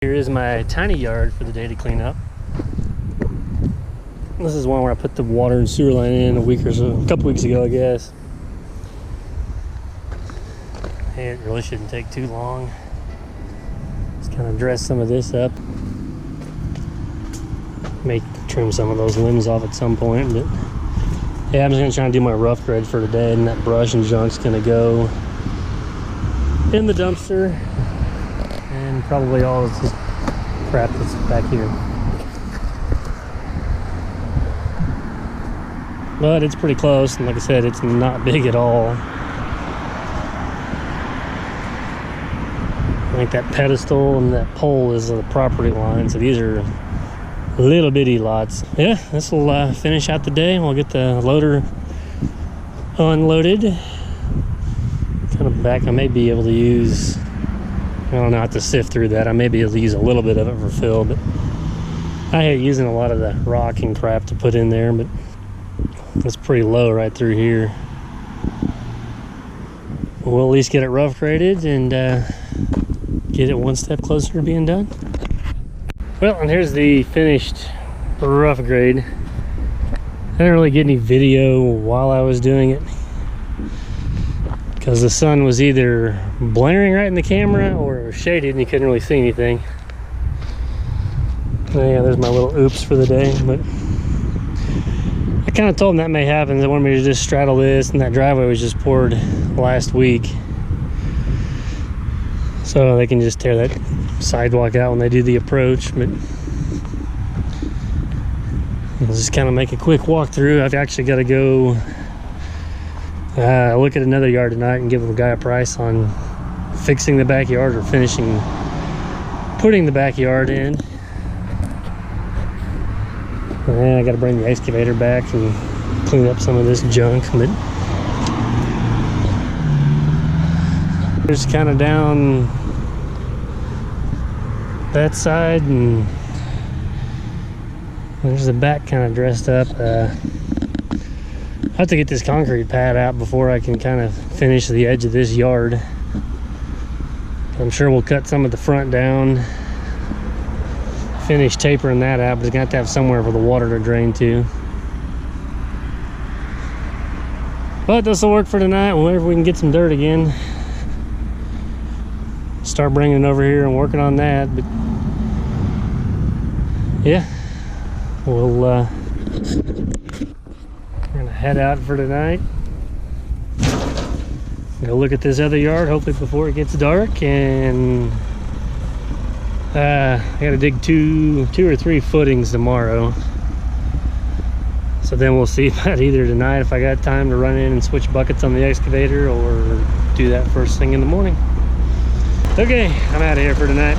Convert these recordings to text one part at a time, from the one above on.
Here is my tiny yard for the day to clean up. This is one where I put the water and sewer line in a couple weeks ago, I guess. It really shouldn't take too long. Just kind of dress some of this up. May trim some of those limbs off at some point, but yeah, I'm just gonna try and do my rough grade for today, and that brush and junk's gonna go in the dumpster, and probably all of this crap that's back here. But it's pretty close, and like I said, it's not big at all. I think that pedestal and that pole is the property line, so these are little bitty lots. Yeah, this will finish out the day. We'll get the loader unloaded. Kind of back, I may be able to use, I don't know how to sift through that. I may be able to use a little bit of it for fill, but I hate using a lot of the rock and crap to put in there, but it's pretty low right through here. We'll at least get it rough graded and get it one step closer to being done. Well, and here's the finished rough grade. I didn't really get any video while I was doing it because the sun was either blaring right in the camera or it was shaded and you couldn't really see anything. Yeah, there's my little oops for the day, but I kind of told them that may happen. They wanted me to just straddle this, and that driveway was just poured last week, so they can just tear that sidewalk out when they do the approach. But I'll just kind of make a quick walkthrough. I've actually got to go look at another yard tonight and give a guy a price on fixing the backyard or putting the backyard in. And I got to bring the excavator back and clean up some of this junk. But just kind of down that side, and there's the back kind of dressed up. I have to get this concrete pad out before I can kind of finish the edge of this yard. I'm sure we'll cut some of the front down, finish tapering that out, but it's gonna have to have somewhere for the water to drain to. But this will work for tonight. Whenever we can get some dirt again, start bringing it over here and working on that. But yeah, we're gonna head out for tonight, go look at this other yard hopefully before it gets dark, and I gotta dig two or three footings tomorrow, so then we'll see about either tonight if I got time to run in and switch buckets on the excavator, or do that first thing in the morning. Okay, I'm out of here for tonight.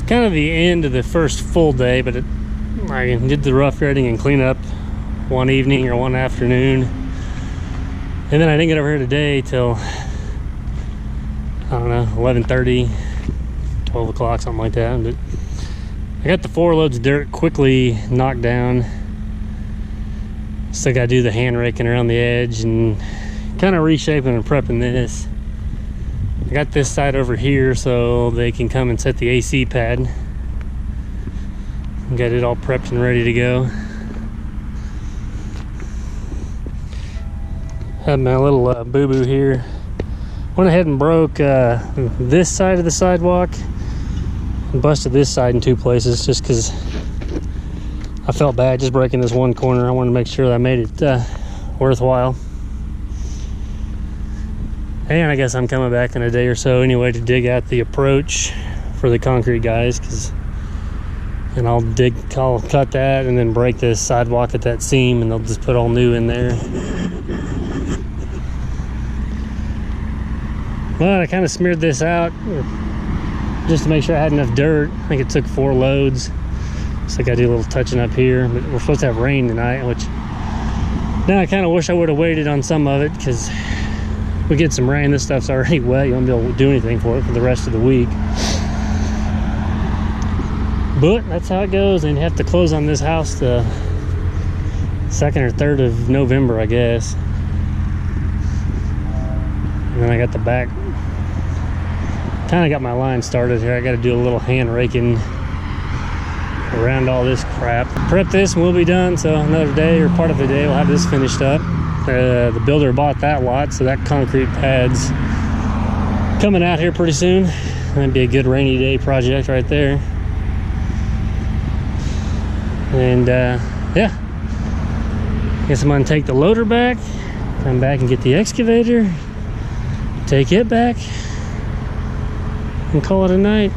kind of the end of the first full day, but I did the rough grading and clean up one evening or one afternoon. And then I didn't get over here today till, I don't know, 11:30, 12 o'clock, something like that. But I got the 4 loads of dirt quickly knocked down. Still got to do the hand raking around the edge and kind of reshaping and prepping this. I got this side over here so they can come and set the AC pad. Got it all prepped and ready to go. Had my little boo-boo here. Went ahead and broke this side of the sidewalk and busted this side in 2 places just because I felt bad just breaking this one corner. I wanted to make sure that I made it worthwhile. And I guess I'm coming back in a day or so anyway to dig out the approach for the concrete guys, and I'll cut that and then break this sidewalk at that seam, and they'll just put all new in there. But I kind of smeared this out just to make sure I had enough dirt. I think it took 4 loads. So I got to do a little touching up here. But we're supposed to have rain tonight, which now I kind of wish I would have waited on some of it, because we get some rain, this stuff's already wet. You won't be able to do anything for it for the rest of the week. But that's how it goes. And you have to close on this house the 2nd or 3rd of November, I guess. And then I got the back, kind of got my line started here. I got to do a little hand raking around all this crap. Prep this and we'll be done. So another day or part of the day we'll have this finished up. The builder bought that lot, so that concrete pad's coming out here pretty soon. That'd be a good rainy day project right there. And yeah, guess I'm gonna take the loader back, come back and get the excavator, take it back, and call it a night.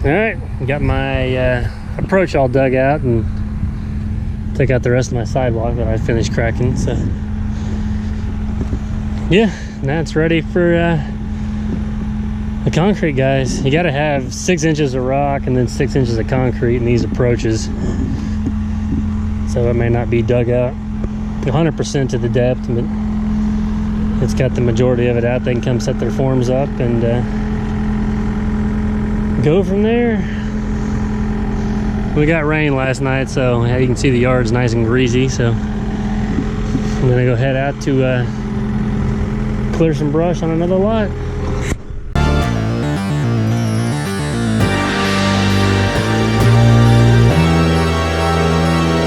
All right, got my approach all dug out and took out the rest of my sidewalk that I finished cracking. So yeah, now it's ready for the concrete, guys. You got to have 6 inches of rock and then 6 inches of concrete in these approaches, so it may not be dug out 100% to the depth, but it's got the majority of it out, they can come set their forms up and go from there. We got rain last night, so you can see the yard's nice and greasy, so I'm gonna go head out to clear some brush on another lot.